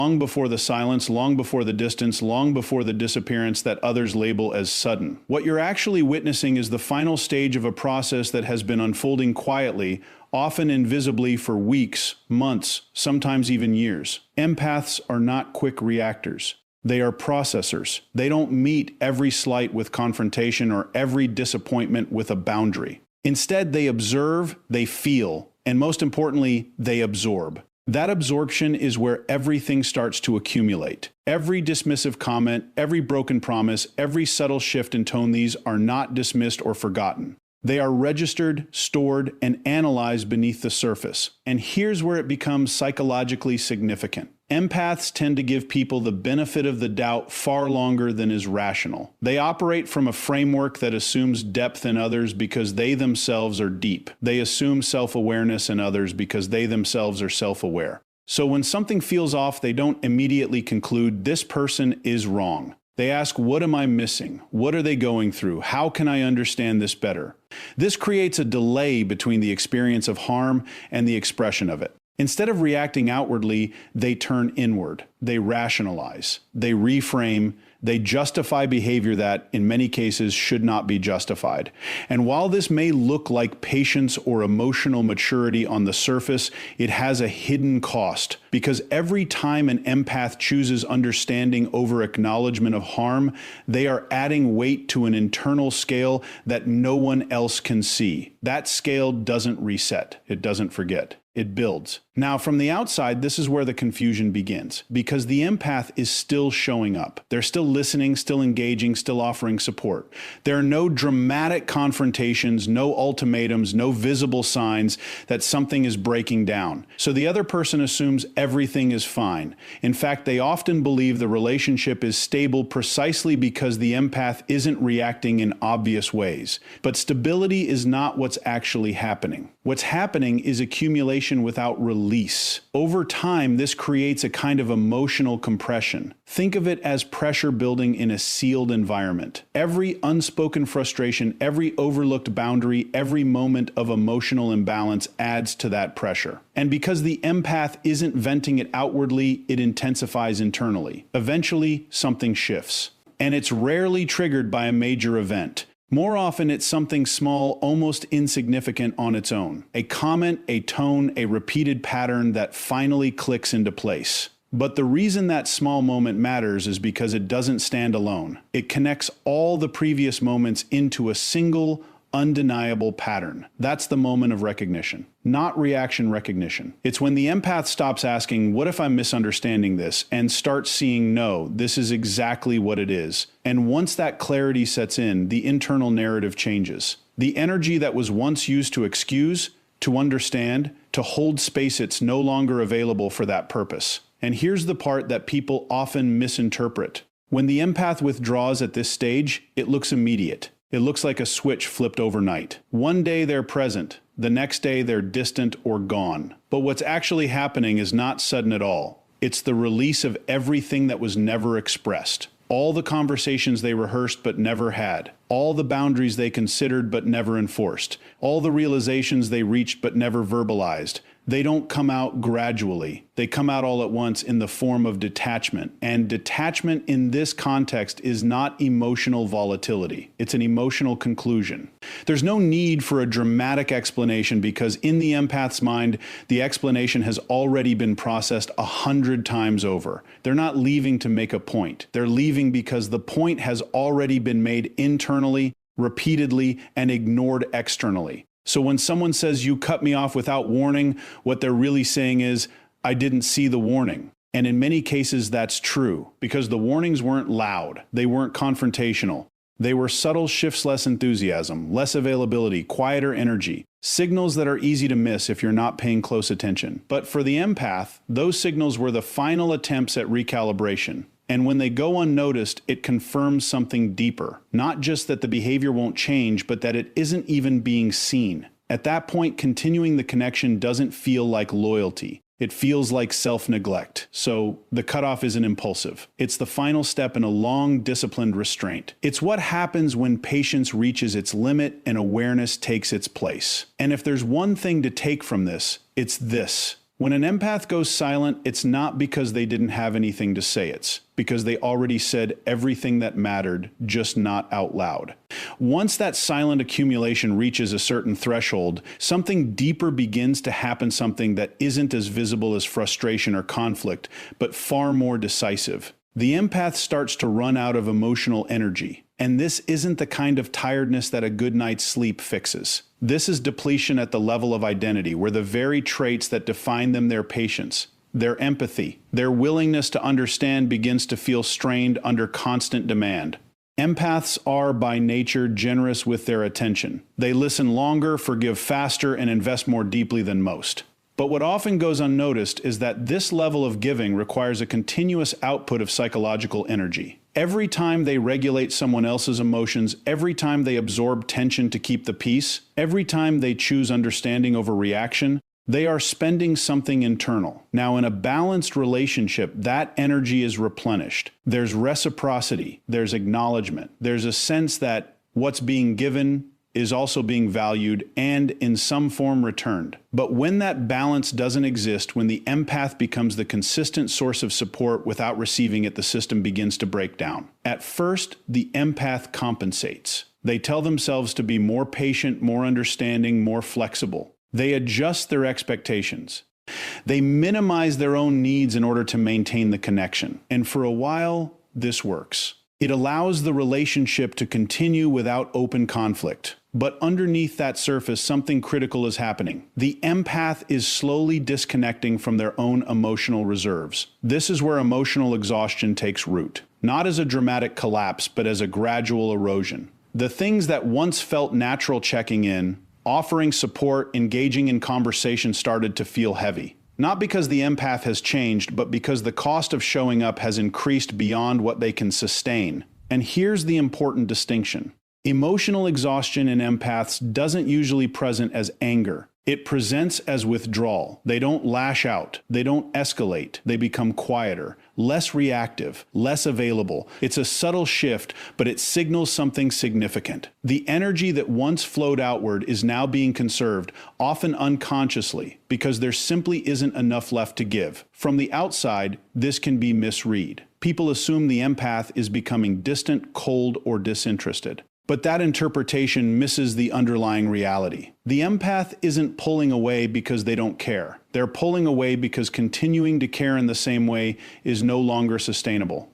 long before the silence, long before the distance, long before the disappearance that others label as sudden. What you're actually witnessing is the final stage of a process that has been unfolding quietly, often invisibly for weeks, months, sometimes even years. Empaths are not quick reactors. They are processors. They don't meet every slight with confrontation or every disappointment with a boundary. Instead, they observe, they feel, and most importantly, they absorb. That absorption is where everything starts to accumulate. Every dismissive comment, every broken promise, every subtle shift in tone, these are not dismissed or forgotten. They are registered, stored, and analyzed beneath the surface. And here's where it becomes psychologically significant. Empaths tend to give people the benefit of the doubt far longer than is rational. They operate from a framework that assumes depth in others because they themselves are deep. They assume self-awareness in others because they themselves are self-aware. So when something feels off, they don't immediately conclude, this person is wrong. They ask, what am I missing? What are they going through? How can I understand this better? This creates a delay between the experience of harm and the expression of it. Instead of reacting outwardly, they turn inward. They rationalize. They reframe. They justify behavior that, in many cases, should not be justified. And while this may look like patience or emotional maturity on the surface, it has a hidden cost. Because every time an empath chooses understanding over acknowledgement of harm, they are adding weight to an internal scale that no one else can see. That scale doesn't reset. It doesn't forget. It builds. Now, from the outside, this is where the confusion begins, because the empath is still showing up. They're still listening, still engaging, still offering support. There are no dramatic confrontations, no ultimatums, no visible signs that something is breaking down. So the other person assumes everything is fine. In fact, they often believe the relationship is stable precisely because the empath isn't reacting in obvious ways. But stability is not what's actually happening. What's happening is accumulation without release. Over time, this creates a kind of emotional compression. Think of it as pressure building in a sealed environment. Every unspoken frustration, every overlooked boundary, every moment of emotional imbalance adds to that pressure. And because the empath isn't venting it outwardly, it intensifies internally. Eventually, something shifts. And it's rarely triggered by a major event. More often, it's something small, almost insignificant on its own. A comment, a tone, a repeated pattern that finally clicks into place. But the reason that small moment matters is because it doesn't stand alone. It connects all the previous moments into a single, undeniable pattern. That's the moment of recognition, not reaction recognition. It's when the empath stops asking, what if I'm misunderstanding this, and starts seeing, no, this is exactly what it is. And once that clarity sets in, the internal narrative changes. The energy that was once used to excuse, to understand, to hold space, it's no longer available for that purpose. And here's the part that people often misinterpret. When the empath withdraws at this stage, it looks immediate. It looks like a switch flipped overnight. One day they're present, the next day they're distant or gone. But what's actually happening is not sudden at all. It's the release of everything that was never expressed. All the conversations they rehearsed but never had. All the boundaries they considered but never enforced. All the realizations they reached but never verbalized. They don't come out gradually. They come out all at once in the form of detachment. And detachment in this context is not emotional volatility. It's an emotional conclusion. There's no need for a dramatic explanation because in the empath's mind, the explanation has already been processed 100 times over. They're not leaving to make a point. They're leaving because the point has already been made internally, repeatedly, and ignored externally. So when someone says, you cut me off without warning, what they're really saying is, I didn't see the warning. And in many cases, that's true, because the warnings weren't loud. They weren't confrontational. They were subtle shifts, less enthusiasm, less availability, quieter energy, signals that are easy to miss if you're not paying close attention. But for the empath, those signals were the final attempts at recalibration. And when they go unnoticed, it confirms something deeper. Not just that the behavior won't change, but that it isn't even being seen. At that point, continuing the connection doesn't feel like loyalty. It feels like self-neglect. So the cutoff isn't impulsive. It's the final step in a long, disciplined restraint. It's what happens when patience reaches its limit and awareness takes its place. And if there's one thing to take from this, it's this. When an empath goes silent, it's not because they didn't have anything to say, it's because they already said everything that mattered, just not out loud. Once that silent accumulation reaches a certain threshold, something deeper begins to happen, something that isn't as visible as frustration or conflict, but far more decisive. The empath starts to run out of emotional energy, and this isn't the kind of tiredness that a good night's sleep fixes. This is depletion at the level of identity, where the very traits that define them, their patience, their empathy, their willingness to understand, begins to feel strained under constant demand. Empaths are by nature generous with their attention. They listen longer, forgive faster, and invest more deeply than most. But what often goes unnoticed is that this level of giving requires a continuous output of psychological energy. Every time they regulate someone else's emotions, every time they absorb tension to keep the peace, every time they choose understanding over reaction, they are spending something internal. Now, in a balanced relationship, that energy is replenished. There's reciprocity, there's acknowledgement, there's a sense that what's being given is also being valued and in some form returned. But when that balance doesn't exist, when the empath becomes the consistent source of support without receiving it, the system begins to break down. At first, the empath compensates. They tell themselves to be more patient, more understanding, more flexible. They adjust their expectations. They minimize their own needs in order to maintain the connection. And for a while, this works. It allows the relationship to continue without open conflict. But underneath that surface, something critical is happening. The empath is slowly disconnecting from their own emotional reserves. This is where emotional exhaustion takes root. Not as a dramatic collapse, but as a gradual erosion. The things that once felt natural, checking in, offering support, engaging in conversation, started to feel heavy. Not because the empath has changed, but because the cost of showing up has increased beyond what they can sustain. And here's the important distinction. Emotional exhaustion in empaths doesn't usually present as anger. It presents as withdrawal. They don't lash out. They don't escalate. They become quieter, less reactive, less available. It's a subtle shift, but it signals something significant. The energy that once flowed outward is now being conserved, often unconsciously, because there simply isn't enough left to give. From the outside, this can be misread. People assume the empath is becoming distant, cold, or disinterested. But that interpretation misses the underlying reality. The empath isn't pulling away because they don't care. They're pulling away because continuing to care in the same way is no longer sustainable.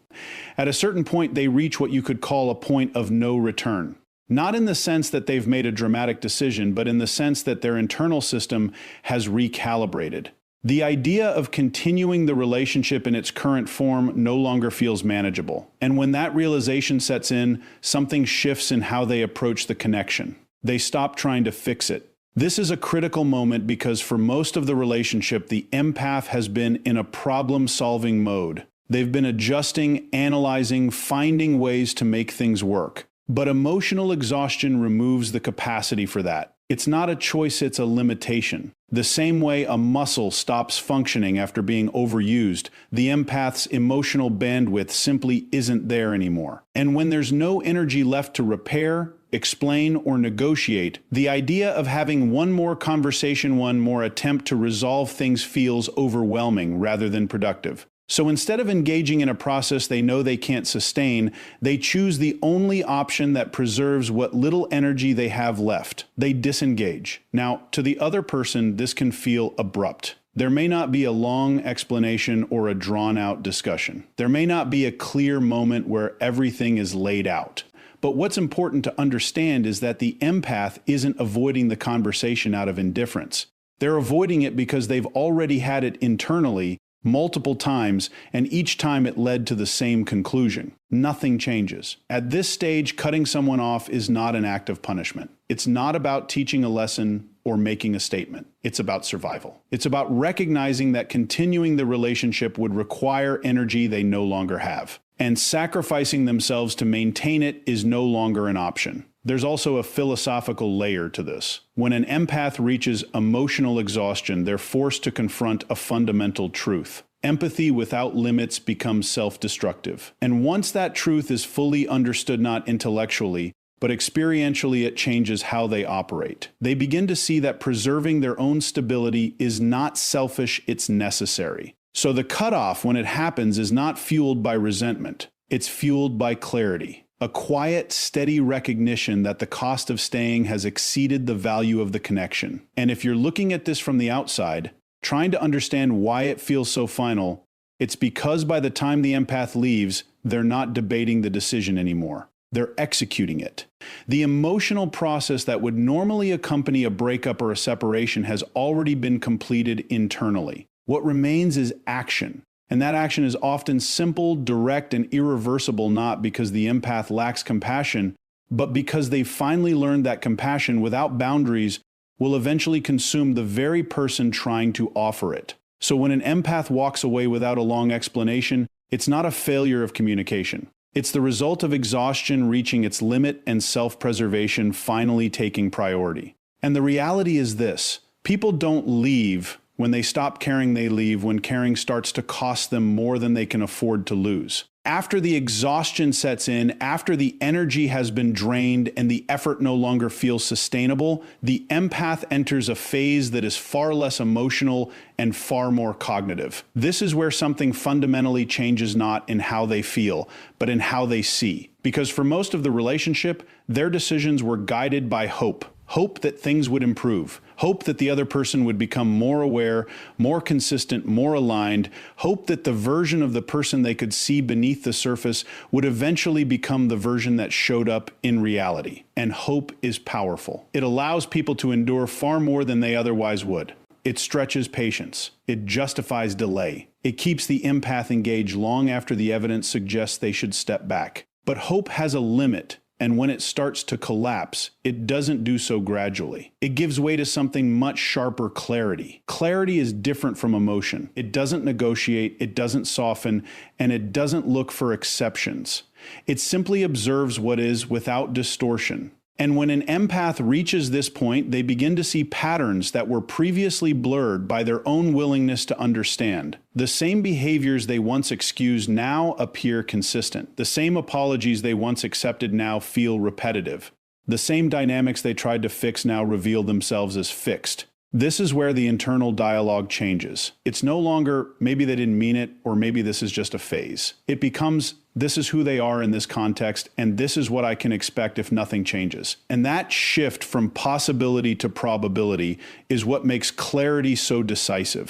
At a certain point, they reach what you could call a point of no return. Not in the sense that they've made a dramatic decision, but in the sense that their internal system has recalibrated. The idea of continuing the relationship in its current form no longer feels manageable. And when that realization sets in, something shifts in how they approach the connection. They stop trying to fix it. This is a critical moment because for most of the relationship, the empath has been in a problem-solving mode. They've been adjusting, analyzing, finding ways to make things work. But emotional exhaustion removes the capacity for that. It's not a choice, it's a limitation. The same way a muscle stops functioning after being overused, the empath's emotional bandwidth simply isn't there anymore. And when there's no energy left to repair, explain, or negotiate, the idea of having one more conversation, one more attempt to resolve things feels overwhelming rather than productive. So instead of engaging in a process they know they can't sustain, they choose the only option that preserves what little energy they have left. They disengage. Now, to the other person, this can feel abrupt. There may not be a long explanation or a drawn-out discussion. There may not be a clear moment where everything is laid out. But what's important to understand is that the empath isn't avoiding the conversation out of indifference. They're avoiding it because they've already had it internally multiple times, and each time it led to the same conclusion. Nothing changes. At this stage, cutting someone off is not an act of punishment. It's not about teaching a lesson or making a statement. It's about survival. It's about recognizing that continuing the relationship would require energy they no longer have. And sacrificing themselves to maintain it is no longer an option. There's also a philosophical layer to this. When an empath reaches emotional exhaustion, they're forced to confront a fundamental truth. Empathy without limits becomes self-destructive. And once that truth is fully understood, not intellectually, but experientially it changes how they operate. They begin to see that preserving their own stability is not selfish, it's necessary. So the cutoff when it happens is not fueled by resentment, it's fueled by clarity. A quiet, steady recognition that the cost of staying has exceeded the value of the connection. And if you're looking at this from the outside, trying to understand why it feels so final, it's because by the time the empath leaves, they're not debating the decision anymore. They're executing it. The emotional process that would normally accompany a breakup or a separation has already been completed internally. What remains is action. And that action is often simple, direct, and irreversible, not because the empath lacks compassion, but because they've finally learned that compassion without boundaries will eventually consume the very person trying to offer it. So when an empath walks away without a long explanation, it's not a failure of communication. It's the result of exhaustion reaching its limit and self-preservation finally taking priority. And the reality is this: people don't leave when they stop caring, they leave when caring starts to cost them more than they can afford to lose. After the exhaustion sets in, after the energy has been drained and the effort no longer feels sustainable, the empath enters a phase that is far less emotional and far more cognitive. This is where something fundamentally changes, not in how they feel, but in how they see. Because for most of the relationship, their decisions were guided by hope. Hope that things would improve. Hope that the other person would become more aware, more consistent, more aligned. Hope that the version of the person they could see beneath the surface would eventually become the version that showed up in reality. And hope is powerful. It allows people to endure far more than they otherwise would. It stretches patience. It justifies delay. It keeps the empath engaged long after the evidence suggests they should step back. But hope has a limit. And when it starts to collapse, it doesn't do so gradually. It gives way to something much sharper: clarity. Clarity is different from emotion. It doesn't negotiate, it doesn't soften, and it doesn't look for exceptions. It simply observes what is without distortion. And when an empath reaches this point, they begin to see patterns that were previously blurred by their own willingness to understand. The same behaviors they once excused now appear consistent. The same apologies they once accepted now feel repetitive. The same dynamics they tried to fix now reveal themselves as fixed. This is where the internal dialogue changes. It's no longer, maybe they didn't mean it, or maybe this is just a phase. It becomes, this is who they are in this context, and this is what I can expect if nothing changes. And that shift from possibility to probability is what makes clarity so decisive.